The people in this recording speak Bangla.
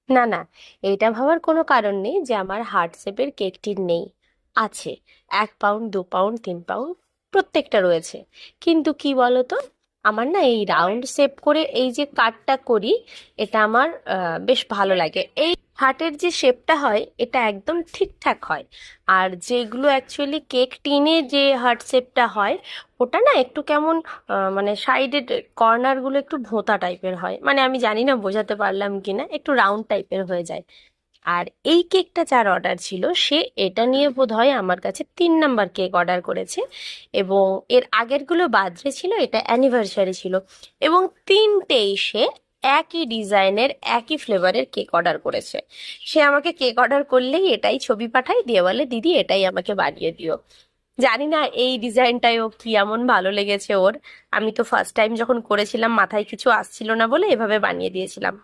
না না, এটা ভাবার কোনো কারণ নেই যে আমার হার্ট শেপের কেকটির নেই। আছে, 1 পাউন্ড, 2 পাউন্ড, 3 পাউন্ড, প্রত্যেকটা রয়েছে। কিন্তু কি বলতো, আমার না এই রাউন্ড শেপ করে এই যে কাটটা করি, এটা আমার বেশ ভালো লাগে। এই হার্টের যে শেপটা হয় এটা একদম ঠিকঠাক হয়। আর যেগুলো অ্যাকচুয়ালি কেক টিনে যে হার্ট শেপটা হয়, ওটা না একটু কেমন মানে সাইডের কর্নারগুলো একটু ভোঁতা টাইপের হয়, মানে আমি জানি না বোঝাতে পারলাম কি না, একটু রাউন্ড টাইপের হয়ে যায়। আর এই কেকটা যার অর্ডার ছিল সে এটা নিয়ে বোধহয় আমার কাছে 3 নাম্বার কেক অর্ডার করেছে। এবং এর আগেরগুলো বার্থডে ছিল, এটা অ্যানিভার্সারি ছিল। এবং তিনটেই সে একই ডিজাইনের একই ফ্লেভারের কেক অর্ডার করেছে। সে আমাকে কেক অর্ডার করলেই এটাই ছবি পাঠায়, দিয়ে বলে দিদি এটাই আমাকে বানিয়ে দিও। জানি না এই ডিজাইনটাই ও কি এমন ভালো লেগেছে ওর। আমি তো ফার্স্ট টাইম যখন করেছিলাম মাথায় কিছু আসছিল না বলে এভাবে বানিয়ে দিয়েছিলাম।